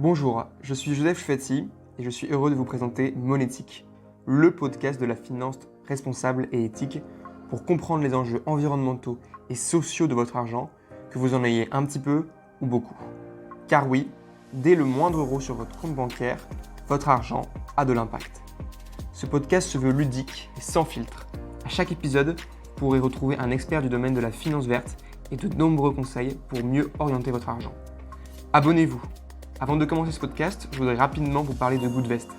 Bonjour, je suis Joseph Chouetti et je suis heureux de vous présenter Monétique, le podcast de la finance responsable et éthique pour comprendre les enjeux environnementaux et sociaux de votre argent, que vous en ayez un petit peu ou beaucoup. Car oui, dès le moindre euro sur votre compte bancaire, votre argent a de l'impact. Ce podcast se veut ludique et sans filtre. À chaque épisode, vous pourrez retrouver un expert du domaine de la finance verte et de nombreux conseils pour mieux orienter votre argent. Abonnez-vous. Avant de commencer ce podcast, je voudrais rapidement vous parler de Goodvest.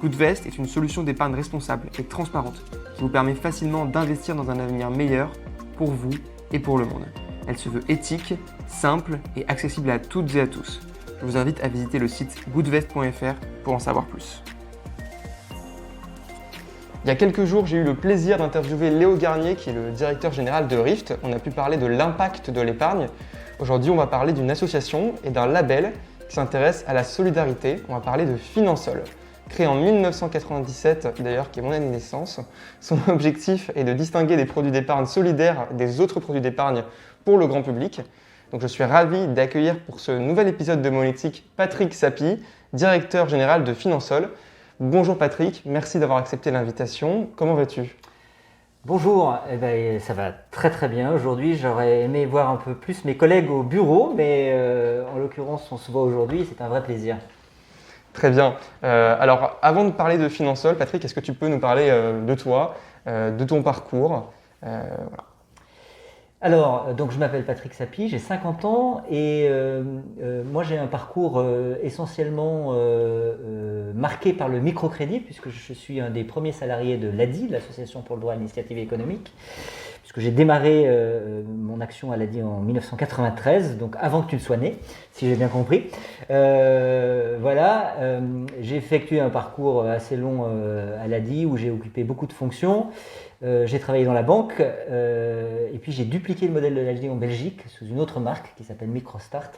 Goodvest est une solution d'épargne responsable et transparente qui vous permet facilement d'investir dans un avenir meilleur pour vous et pour le monde. Elle se veut éthique, simple et accessible à toutes et à tous. Je vous invite à visiter le site goodvest.fr pour en savoir plus. Il y a quelques jours, j'ai eu le plaisir d'interviewer Léo Garnier, qui est le directeur général de Rift. On a pu parler de l'impact de l'épargne. Aujourd'hui, on va parler d'une association et d'un label qui s'intéresse à la solidarité. On va parler de Finansol. Créé en 1997, d'ailleurs, qui est mon année de naissance, son objectif est de distinguer les produits d'épargne solidaires des autres produits d'épargne pour le grand public. Donc je suis ravi d'accueillir pour ce nouvel épisode de Monétique Patrick Sapie, directeur général de Finansol. Bonjour Patrick, merci d'avoir accepté l'invitation. Comment vas-tu ? Bonjour, ça va très très bien. Aujourd'hui, j'aurais aimé voir un peu plus mes collègues au bureau, mais en l'occurrence, on se voit aujourd'hui, c'est un vrai plaisir. Très bien. Alors, avant de parler de Finansol, Patrick, est-ce que tu peux nous parler de toi, de ton parcours voilà. Alors, donc je m'appelle Patrick Sapie, j'ai 50 ans et moi j'ai un parcours essentiellement marqué par le microcrédit, puisque je suis un des premiers salariés de l'ADI, l'Association pour le droit à l'initiative économique, puisque j'ai démarré mon action à l'ADI en 1993, donc avant que tu ne sois né, si j'ai bien compris. Voilà, j'ai effectué un parcours assez long à l'ADI où j'ai occupé beaucoup de fonctions. J'ai travaillé dans la banque et puis j'ai dupliqué le modèle de l'ADI en Belgique sous une autre marque qui s'appelle Microstart.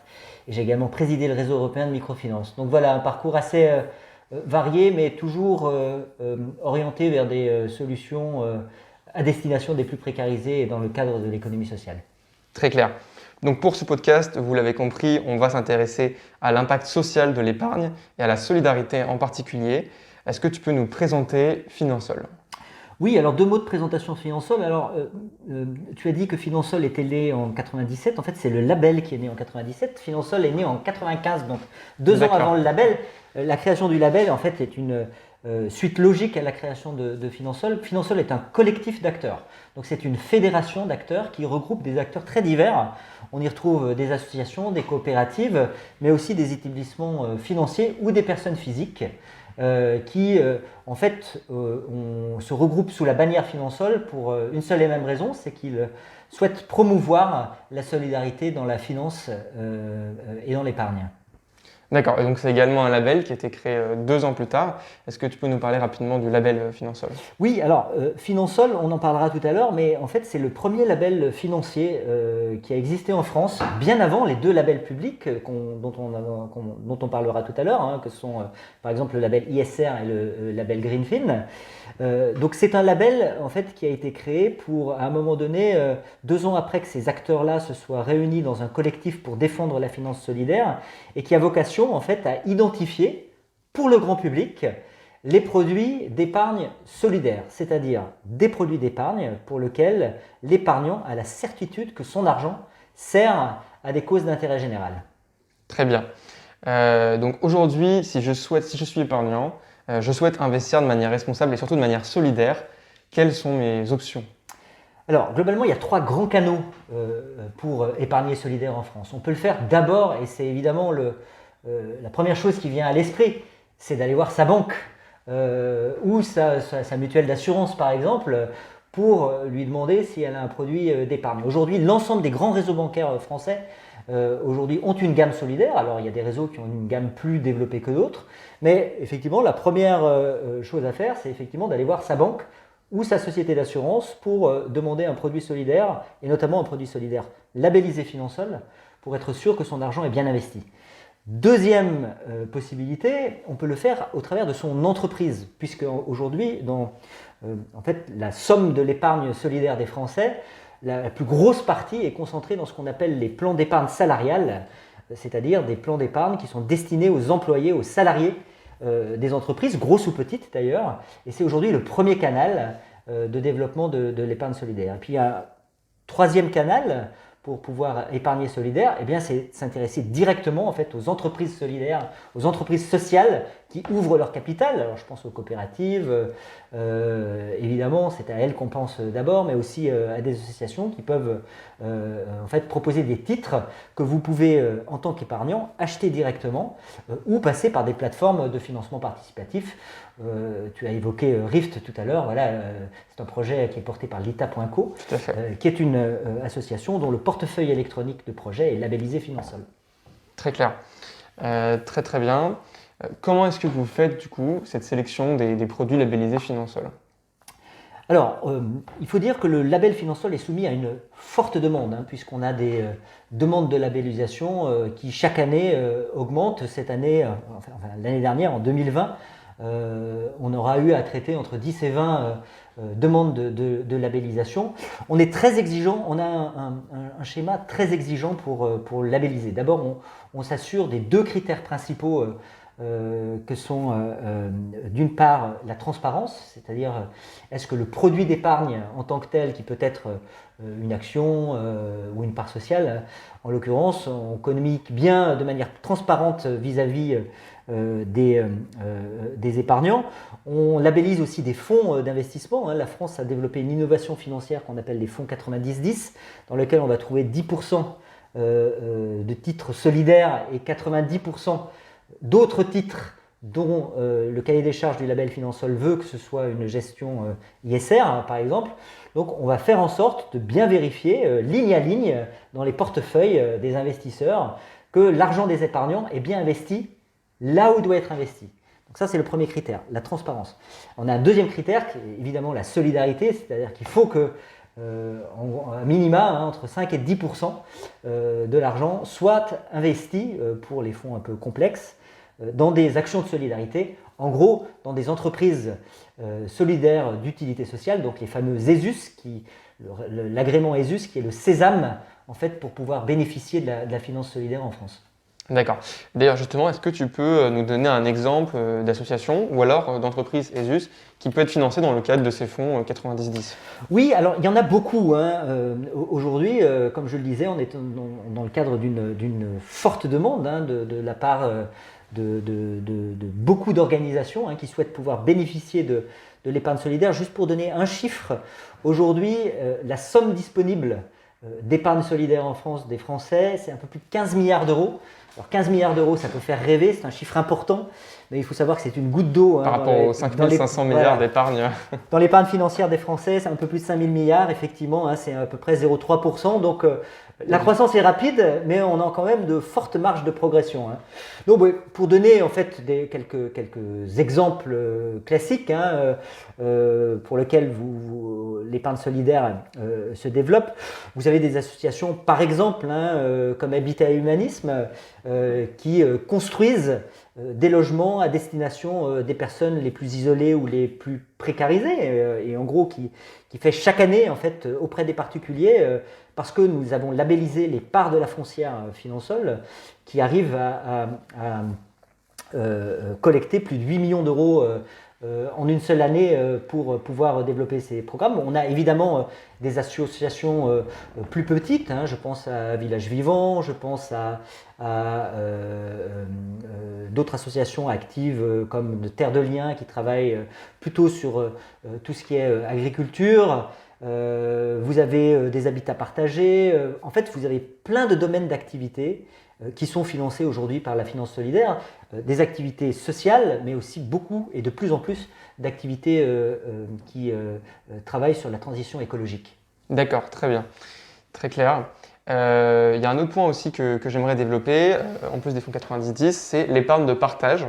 Et j'ai également présidé le réseau européen de microfinance. Donc voilà, un parcours assez varié, mais toujours orienté vers des solutions à destination des plus précarisés et dans le cadre de l'économie sociale. Très clair. Donc pour ce podcast, vous l'avez compris, on va s'intéresser à l'impact social de l'épargne et à la solidarité en particulier. Est-ce que tu peux nous présenter Finansol ? Oui, alors deux mots de présentation de Finansol. Alors, tu as dit que Finansol était né en 97. En fait, c'est le label qui est né en 97. Finansol est né en 95, donc 2 ans avant le label. La création du label, en fait, est une suite logique à la création de Finansol. Finansol est un collectif d'acteurs. Donc, c'est une fédération d'acteurs qui regroupe des acteurs très divers. On y retrouve des associations, des coopératives, mais aussi des établissements financiers ou des personnes physiques. Qui en fait on se regroupe sous la bannière Finansol pour une seule et même raison, c'est qu'ils souhaitent promouvoir la solidarité dans la finance et dans l'épargne. D'accord, et donc c'est également un label qui a été créé 2 ans plus tard. Est-ce que tu peux nous parler rapidement du label Finansol ? Oui, alors Finansol, on en parlera tout à l'heure, mais en fait c'est le premier label financier qui a existé en France, bien avant les 2 labels publics dont on parlera tout à l'heure, que sont par exemple le label ISR et le label Greenfin. Donc c'est un label en fait qui a été créé pour, à un moment donné, 2 ans après que ces acteurs-là se soient réunis dans un collectif pour défendre la finance solidaire, et qui a vocation en fait à identifier pour le grand public les produits d'épargne solidaire, c'est-à-dire des produits d'épargne pour lesquels l'épargnant a la certitude que son argent sert à des causes d'intérêt général. Très bien. Donc aujourd'hui, si je suis épargnant, je souhaite investir de manière responsable et surtout de manière solidaire, quelles sont mes options ? Alors, globalement, il y a 3 grands canaux pour épargner solidaire en France. On peut le faire d'abord, et c'est évidemment la première chose qui vient à l'esprit, c'est d'aller voir sa banque ou sa mutuelle d'assurance, par exemple, pour lui demander si elle a un produit d'épargne. Aujourd'hui, l'ensemble des grands réseaux bancaires français aujourd'hui ont une gamme solidaire. Alors, il y a des réseaux qui ont une gamme plus développée que d'autres, mais effectivement, la première chose à faire, c'est effectivement d'aller voir sa banque ou sa société d'assurance pour demander un produit solidaire, et notamment un produit solidaire labellisé Finansol, pour être sûr que son argent est bien investi. Deuxième possibilité, on peut le faire au travers de son entreprise, puisque aujourd'hui, en fait, la somme de l'épargne solidaire des Français, la plus grosse partie est concentrée dans ce qu'on appelle les plans d'épargne salariale, c'est-à-dire des plans d'épargne qui sont destinés aux employés, aux salariés des entreprises, grosses ou petites d'ailleurs. Et c'est aujourd'hui le premier canal de développement de l'épargne solidaire. Et puis il y a un troisième canal pour pouvoir épargner solidaire, eh bien, c'est s'intéresser directement en fait, aux entreprises solidaires, aux entreprises sociales qui ouvrent leur capital. Alors, je pense aux coopératives, évidemment, c'est à elles qu'on pense d'abord, mais aussi à des associations qui peuvent en fait, proposer des titres que vous pouvez, en tant qu'épargnant, acheter directement ou passer par des plateformes de financement participatif. Tu as évoqué Rift tout à l'heure, voilà, c'est un projet qui est porté par l'ITA.co, qui est une association dont le portefeuille électronique de projet est labellisé Finansol. Très clair, très très bien. Comment est-ce que vous faites du coup cette sélection des produits labellisés Finansol ? Alors, il faut dire que le label Finansol est soumis à une forte demande, puisqu'on a des demandes de labellisation qui chaque année augmentent. Cette année, l'année dernière, en 2020, on aura eu à traiter entre 10 et 20 demandes de labellisation. On est très exigeant, on a un schéma très exigeant pour labelliser. D'abord, on s'assure des deux critères principaux que sont d'une part la transparence, c'est-à-dire est-ce que le produit d'épargne en tant que tel, qui peut être une action ou une part sociale, en l'occurrence, on communique bien de manière transparente vis-à-vis des épargnants. On labellise aussi des fonds d'investissement. La France a développé une innovation financière qu'on appelle les fonds 90-10, dans lequel on va trouver 10% de titres solidaires et 90% d'autres titres dont le cahier des charges du label Finansol veut que ce soit une gestion ISR, par exemple. Donc on va faire en sorte de bien vérifier, ligne à ligne, dans les portefeuilles des investisseurs, que l'argent des épargnants est bien investi là où il doit être investi. Donc ça, c'est le premier critère, la transparence. On a un deuxième critère qui est évidemment la solidarité, c'est-à-dire qu'il faut que un minima, entre 5 et 10% de l'argent soit investi pour les fonds un peu complexes dans des actions de solidarité, en gros dans des entreprises solidaires d'utilité sociale, donc les fameux ESUS, l'agrément ESUS qui est le sésame en fait, pour pouvoir bénéficier de la finance solidaire en France. D'accord. D'ailleurs, justement, est-ce que tu peux nous donner un exemple d'association ou alors d'entreprise ESUS qui peut être financée dans le cadre de ces fonds 90-10 ? Oui, alors il y en a beaucoup. Aujourd'hui, comme je le disais, on est dans le cadre d'une forte demande de la part de beaucoup d'organisations qui souhaitent pouvoir bénéficier de l'épargne solidaire. Juste pour donner un chiffre, aujourd'hui, la somme disponible d'épargne solidaire en France des Français, c'est un peu plus de 15 milliards d'euros. Alors 15 milliards d'euros, ça peut faire rêver, c'est un chiffre important, mais il faut savoir que c'est une goutte d'eau. Par rapport aux 5 500 milliards d'épargne. Dans l'épargne financière des Français, c'est un peu plus de 5 000 milliards, effectivement, c'est à peu près 0,3%. Donc la croissance est rapide, mais on a quand même de fortes marges de progression. Donc pour donner en fait quelques exemples classiques pour lesquels l'épargne solidaire se développe, vous avez des associations, par exemple, comme Habitat et Humanisme, qui construisent des logements à destination des personnes les plus isolées ou les plus précarisées, et en gros qui fait chaque année en fait auprès des particuliers, parce que nous avons labellisé les parts de la foncière Finansol, qui arrivent à collecter plus de 8 millions d'euros en une seule année pour pouvoir développer ces programmes. On a évidemment des associations plus petites, je pense à Village Vivant, je pense à d'autres associations actives comme de Terre de Liens qui travaillent plutôt sur tout ce qui est agriculture. Vous avez des habitats partagés. En fait, vous avez plein de domaines d'activité qui sont financés aujourd'hui par la finance solidaire, des activités sociales, mais aussi beaucoup et de plus en plus d'activités qui travaillent sur la transition écologique. D'accord, très bien, très clair. Il y a un autre point aussi que j'aimerais développer, en plus des fonds 90-10, c'est l'épargne de partage.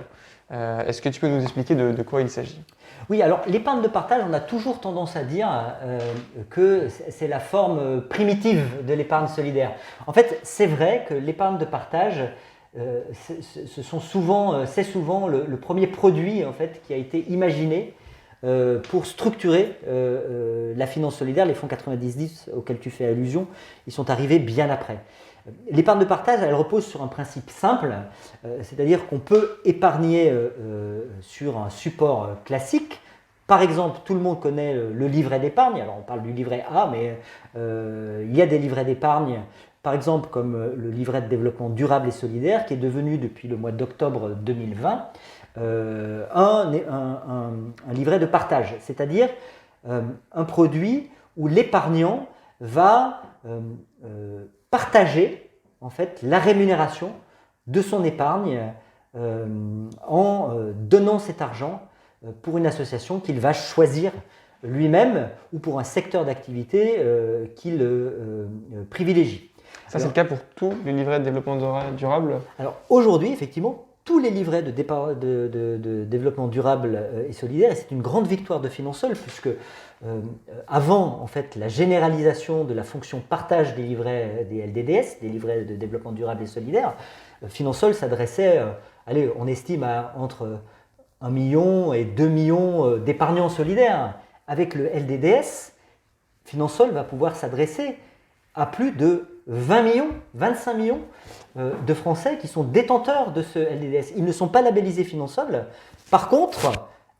Est-ce que tu peux nous expliquer de quoi il s'agit ? Oui, alors l'épargne de partage, on a toujours tendance à dire que c'est la forme primitive de l'épargne solidaire. En fait, c'est vrai que l'épargne de partage, c'est souvent le premier produit en fait, qui a été imaginé pour structurer la finance solidaire. Les fonds 90-10 auxquels tu fais allusion, ils sont arrivés bien après. L'épargne de partage, elle repose sur un principe simple, c'est-à-dire qu'on peut épargner sur un support classique. Par exemple, tout le monde connaît le livret d'épargne. Alors, on parle du livret A, mais il y a des livrets d'épargne, par exemple, comme le livret de développement durable et solidaire, qui est devenu, depuis le mois d'octobre 2020, un livret de partage, c'est-à-dire un produit où l'épargnant va partager en fait, la rémunération de son épargne en donnant cet argent pour une association qu'il va choisir lui-même ou pour un secteur d'activité qu'il privilégie. Ça, c'est le cas pour tous les livrets de développement durable? Alors aujourd'hui, effectivement, tous les livrets de développement durable et solidaire, et c'est une grande victoire de Finansol, puisque avant en fait, la généralisation de la fonction partage des livrets des LDDS, des livrets de développement durable et solidaire, Finansol s'adressait, allez, on estime à entre 1 million et 2 millions d'épargnants solidaires. Avec le LDDS, Finansol va pouvoir s'adresser à plus de 20 millions, 25 millions de Français qui sont détenteurs de ce LDDS. Ils ne sont pas labellisés Finansol. Par contre,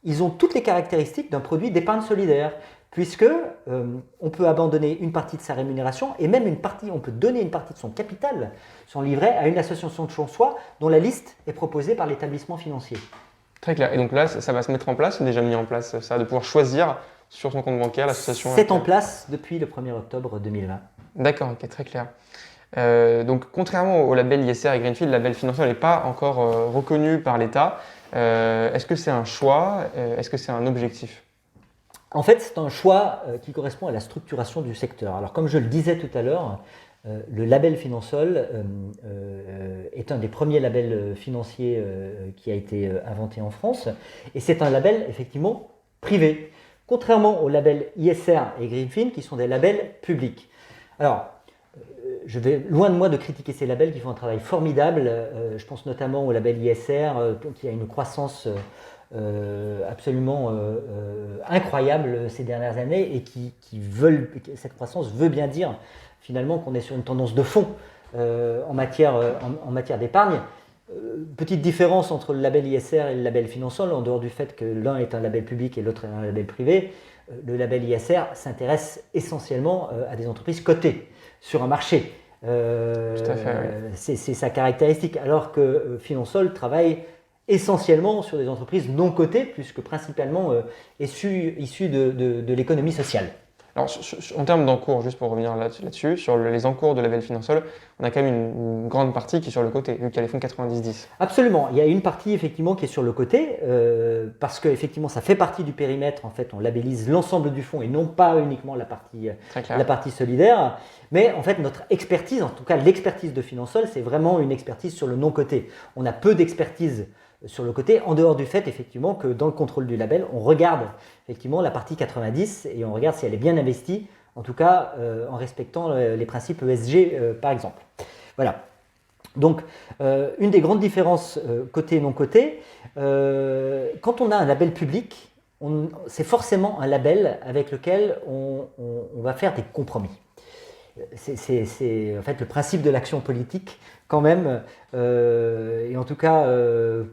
ils ont toutes les caractéristiques d'un produit d'épargne solidaire, puisque on peut abandonner une partie de sa rémunération et même une partie, on peut donner une partie de son capital, son livret, à une association de son choix dont la liste est proposée par l'établissement financier. Très clair. Et donc là, ça va se mettre en place, c'est déjà mis en place, ça, de pouvoir choisir sur son compte bancaire l'association? C'est en place depuis le 1er octobre 2020. D'accord, ok, très clair. Donc, contrairement au label ISR et Greenfield, le label Finansol n'est pas encore reconnu par l'État. Est-ce que c'est un choix? Est-ce que c'est un objectif? En fait, c'est un choix qui correspond à la structuration du secteur. Alors, comme je le disais tout à l'heure, le label Finansol est un des premiers labels financiers qui a été inventé en France, et c'est un label effectivement privé, contrairement au label ISR et Greenfield qui sont des labels publics. Alors, je vais loin de moi de critiquer ces labels qui font un travail formidable. Je pense notamment au label ISR qui a une croissance absolument incroyable ces dernières années et cette croissance veut bien dire finalement qu'on est sur une tendance de fond en matière d'épargne. Petite différence entre le label ISR et le label Finansol, en dehors du fait que l'un est un label public et l'autre est un label privé. Le label ISR s'intéresse essentiellement à des entreprises cotées sur un marché. Tout à fait, oui. C'est sa caractéristique, alors que Finansol travaille essentiellement sur des entreprises non cotées, puisque principalement issues de l'économie sociale. Alors, en termes d'encours, juste pour revenir là-dessus, sur les encours de label Finansol, on a quand même une grande partie qui est sur le côté, vu qu'il y a les fonds 90-10. Absolument, il y a une partie effectivement qui est sur le côté, parce que effectivement ça fait partie du périmètre, en fait on labellise l'ensemble du fonds et non pas uniquement la partie solidaire, mais en fait notre expertise, en tout cas l'expertise de Finansol, c'est vraiment une expertise sur le non-coté. On a peu d'expertise sur le côté, en dehors du fait effectivement que dans le contrôle du label, on regarde effectivement la partie 90 et on regarde si elle est bien investie, en tout cas en respectant les principes ESG par exemple. Voilà. Donc, une des grandes différences côté et non côté, quand on a un label public, c'est forcément un label avec lequel on va faire des compromis. C'est en fait le principe de l'action politique quand même, et en tout cas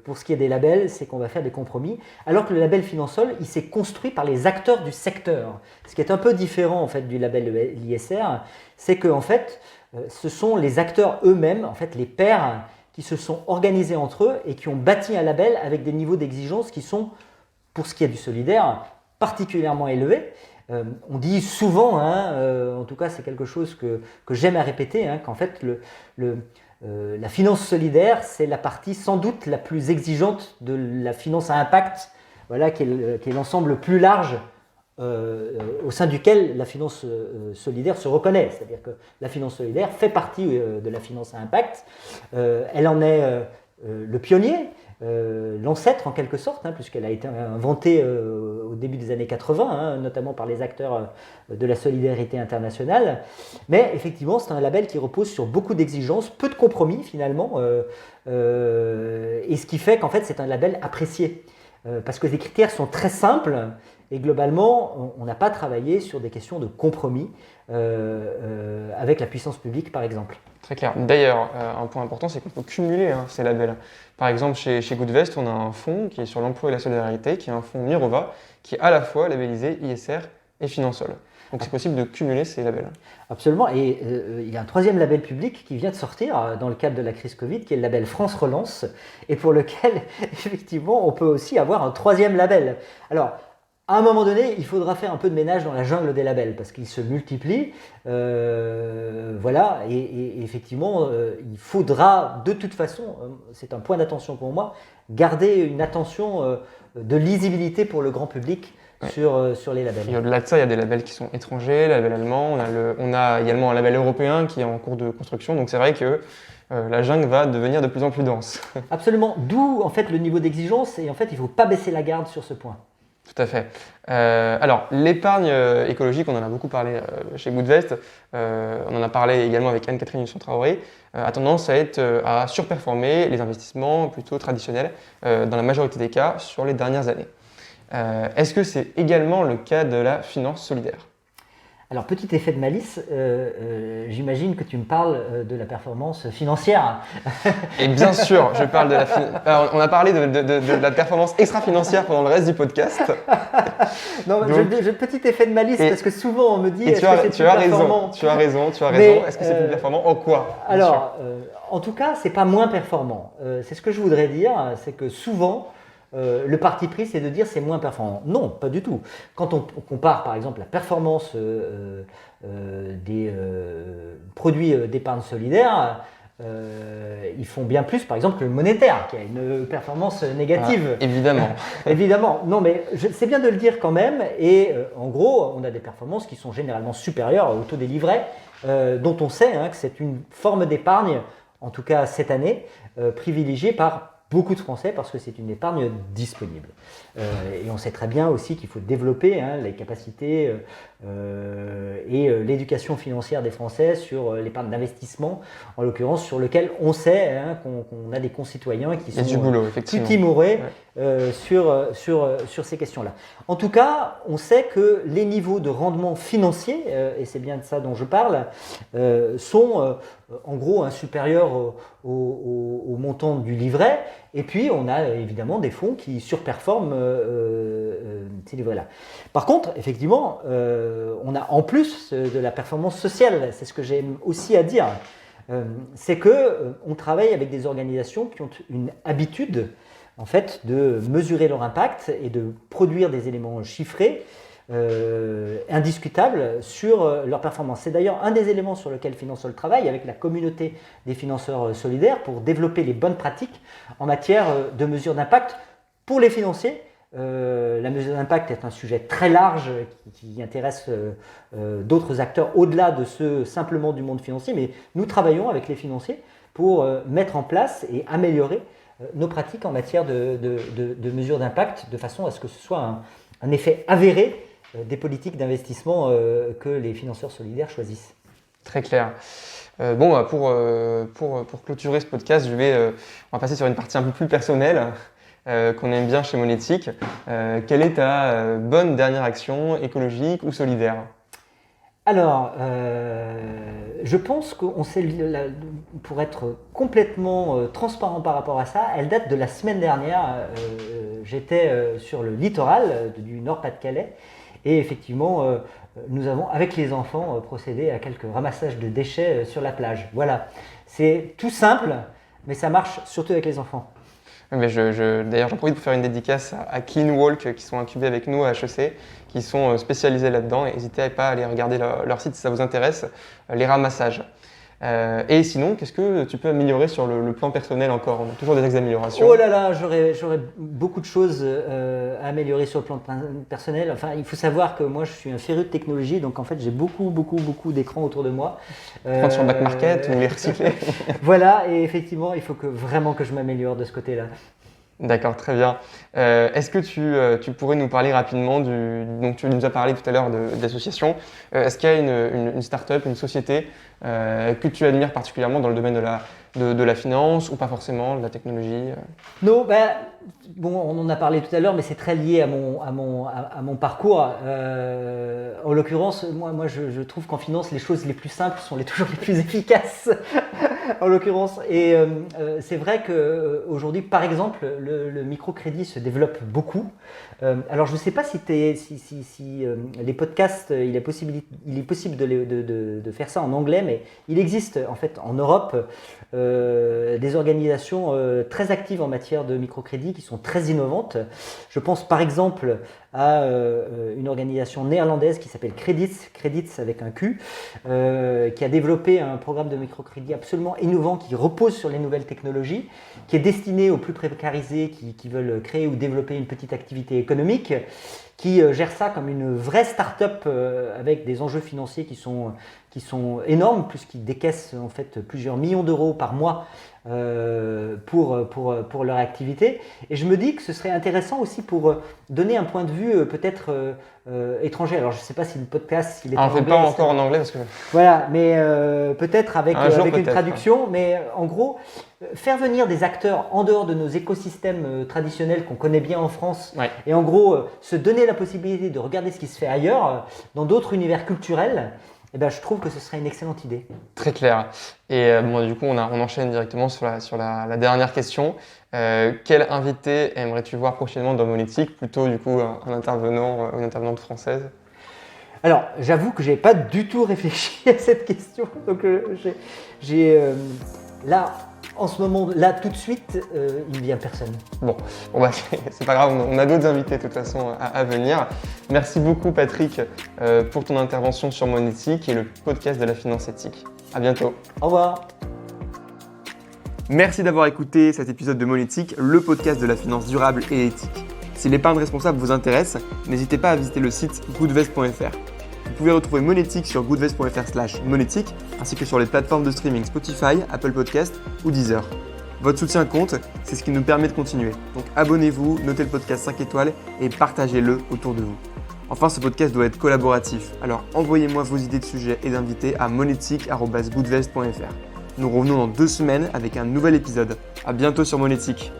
pour ce qui est des labels, c'est qu'on va faire des compromis, alors que le label Finansol, il s'est construit par les acteurs du secteur. Ce qui est un peu différent en fait du label ISR, c'est que en fait, ce sont les acteurs eux-mêmes, en fait les pairs, qui se sont organisés entre eux et qui ont bâti un label avec des niveaux d'exigence qui sont, pour ce qui est du solidaire, particulièrement élevés. On dit souvent, en tout cas c'est quelque chose que j'aime à répéter, qu'en fait la finance solidaire c'est la partie sans doute la plus exigeante de la finance à impact, voilà, qui est l'ensemble plus large au sein duquel la finance solidaire se reconnaît. C'est-à-dire que la finance solidaire fait partie de la finance à impact, elle en est le pionnier, l'ancêtre en quelque sorte, puisqu'elle a été inventée au début des années 80, notamment par les acteurs de la solidarité internationale. Mais effectivement, c'est un label qui repose sur beaucoup d'exigences, peu de compromis finalement, et ce qui fait qu'en fait c'est un label apprécié, parce que les critères sont très simples Et globalement, on n'a pas travaillé sur des questions de compromis avec la puissance publique, par exemple. Très clair. D'ailleurs, un point important, c'est qu'on peut cumuler ces labels. Par exemple, chez Goodvest, on a un fonds qui est sur l'emploi et la solidarité, qui est un fonds Mirova, qui est à la fois labellisé ISR et Finansol. Donc c'est possible de cumuler ces labels. Absolument. Et il y a un troisième label public qui vient de sortir dans le cadre de la crise Covid, qui est le label France Relance, et pour lequel, effectivement, on peut aussi avoir un troisième label. Alors, à un moment donné, il faudra faire un peu de ménage dans la jungle des labels parce qu'ils se multiplient. Voilà, et effectivement, il faudra de toute façon, c'est un point d'attention pour moi, garder une attention de lisibilité pour le grand public sur les labels. Et au-delà de ça, il y a des labels qui sont étrangers, le label allemand, on a également un label européen qui est en cours de construction, donc c'est vrai que la jungle va devenir de plus en plus dense. Absolument, d'où en fait le niveau d'exigence et en fait il ne faut pas baisser la garde sur ce point. Tout à fait. Alors, l'épargne écologique, on en a beaucoup parlé chez Goodvest, on en a parlé également avec Anne-Catherine Husson-Traoré, a tendance à surperformer les investissements plutôt traditionnels dans la majorité des cas sur les dernières années. Est-ce que c'est également le cas de la finance solidaire ? Alors, petit effet de malice, j'imagine que tu me parles de la performance financière. Et bien sûr, je parle de la on a parlé de la performance extra-financière pendant le reste du podcast. Non, donc, j'ai petit effet de malice parce que souvent on me dit tu as raison. Est-ce que c'est plus performant? En quoi? Alors, en tout cas, c'est pas moins performant. C'est ce que je voudrais dire, c'est que souvent, le parti pris, c'est de dire c'est moins performant. Non, pas du tout. Quand on compare par exemple la performance des produits d'épargne solidaire, ils font bien plus par exemple que le monétaire qui a une performance négative. Ah, évidemment. Évidemment. Non, mais c'est bien de le dire quand même. Et en gros, on a des performances qui sont généralement supérieures au taux des livrets, dont on sait que c'est une forme d'épargne, en tout cas cette année, privilégiée par beaucoup de Français parce que c'est une épargne disponible. Et on sait très bien aussi qu'il faut développer les capacités et l'éducation financière des Français sur l'épargne d'investissement, en l'occurrence sur lequel on sait qu'on a des concitoyens qui sont plus timorés sur ces questions-là. En tout cas, on sait que les niveaux de rendement financier, et c'est bien de ça dont je parle, sont en gros supérieurs au montant du livret. Et puis, on a évidemment des fonds qui surperforment ces livrets-là. Par contre, effectivement, on a en plus de la performance sociale, c'est ce que j'ai aussi à dire, c'est qu'on travaille avec des organisations qui ont une habitude en fait, de mesurer leur impact et de produire des éléments chiffrés indiscutables sur leur performance. C'est d'ailleurs un des éléments sur lequel Finansol travaille avec la communauté des financeurs solidaires pour développer les bonnes pratiques en matière de mesure d'impact pour les financiers. La mesure d'impact est un sujet très large qui intéresse d'autres acteurs au-delà de ceux simplement du monde financier, mais nous travaillons avec les financiers pour mettre en place et améliorer nos pratiques en matière de mesure d'impact de façon à ce que ce soit un effet avéré des politiques d'investissement que les financeurs solidaires choisissent. Très clair. Pour clôturer ce podcast, on va passer sur une partie un peu plus personnelle qu'on aime bien chez Monétique. Quelle est ta bonne dernière action écologique ou solidaire ? Alors, je pense qu'on sait, pour être complètement transparent par rapport à ça, elle date de la semaine dernière. J'étais sur le littoral du Nord-Pas-de-Calais et effectivement, nous avons, avec les enfants, procédé à quelques ramassages de déchets sur la plage. Voilà, c'est tout simple, mais ça marche surtout avec les enfants. Mais d'ailleurs, j'en profite pour faire une dédicace à Clean Walk qui sont incubés avec nous à HEC, qui sont spécialisés là-dedans. Et n'hésitez pas à aller regarder leur site si ça vous intéresse, les ramassages. Et sinon, qu'est-ce que tu peux améliorer sur le plan personnel encore ? On a toujours des axes d'amélioration. Oh là là, j'aurais beaucoup de choses à améliorer sur le plan personnel. Enfin, il faut savoir que moi, je suis un féru de technologie, donc en fait, j'ai beaucoup d'écrans autour de moi. Prendre sur Back Market ou les recycler. Voilà, et effectivement, il faut vraiment que je m'améliore de ce côté-là. D'accord, très bien. Est-ce que tu pourrais nous parler rapidement donc tu nous as parlé tout à l'heure d'association. Est-ce qu'il y a une start-up, une société que tu admires particulièrement dans le domaine de la finance ou pas forcément, de la technologie Non, bon, on en a parlé tout à l'heure, mais c'est très lié à mon parcours. En l'occurrence, moi je trouve qu'en finance, les choses les plus simples sont toujours les plus efficaces. En l'occurrence, et c'est vrai qu'aujourd'hui, par exemple, le microcrédit se développe beaucoup. Alors, je ne sais pas si les podcasts, il est possible de faire ça en anglais, mais il existe en fait en Europe des organisations très actives en matière de microcrédit qui sont très innovantes. Je pense par exemple à une organisation néerlandaise qui s'appelle Credits avec un Q, qui a développé un programme de microcrédit absolument innovant qui repose sur les nouvelles technologies, qui est destiné aux plus précarisés qui veulent créer ou développer une petite activité économique, qui gère ça comme une vraie start-up avec des enjeux financiers qui sont énormes, puisqu'ils décaissent en fait plusieurs millions d'euros par mois pour leur activité. Et je me dis que ce serait intéressant aussi pour donner un point de vue peut-être étranger. Alors je ne sais pas si le podcast il est en anglais. On ne fait pas encore en anglais parce que… Voilà, mais peut-être avec une traduction. Ouais. Mais en gros, faire venir des acteurs en dehors de nos écosystèmes traditionnels qu'on connaît bien en France, Ouais. et en gros se donner la possibilité de regarder ce qui se fait ailleurs, dans d'autres univers culturels, eh ben, je trouve que ce serait une excellente idée. Très clair. Et bon, du coup, on enchaîne directement sur la dernière question. Quel invité aimerais-tu voir prochainement dans Monétique, plutôt du coup un intervenant ou une intervenante française? Alors, j'avoue que je n'ai pas du tout réfléchi à cette question. Donc, là, en ce moment, là, tout de suite, il ne vient personne. Bon bah, c'est pas grave, on a d'autres invités de toute façon à venir. Merci beaucoup Patrick pour ton intervention sur Monétique et le podcast de la finance éthique. À bientôt. Au revoir. Merci d'avoir écouté cet épisode de Monétique, le podcast de la finance durable et éthique. Si l'épargne responsable vous intéresse, n'hésitez pas à visiter le site goodvest.fr. Vous pouvez retrouver Monétique sur goodvest.fr/monétique ainsi que sur les plateformes de streaming Spotify, Apple Podcast ou Deezer. Votre soutien compte, c'est ce qui nous permet de continuer. Donc abonnez-vous, notez le podcast 5 étoiles et partagez-le autour de vous. Enfin, ce podcast doit être collaboratif, alors envoyez-moi vos idées de sujets et d'invités à monétique@goodvest.fr. Nous revenons dans 2 semaines avec un nouvel épisode. À bientôt sur Monétique.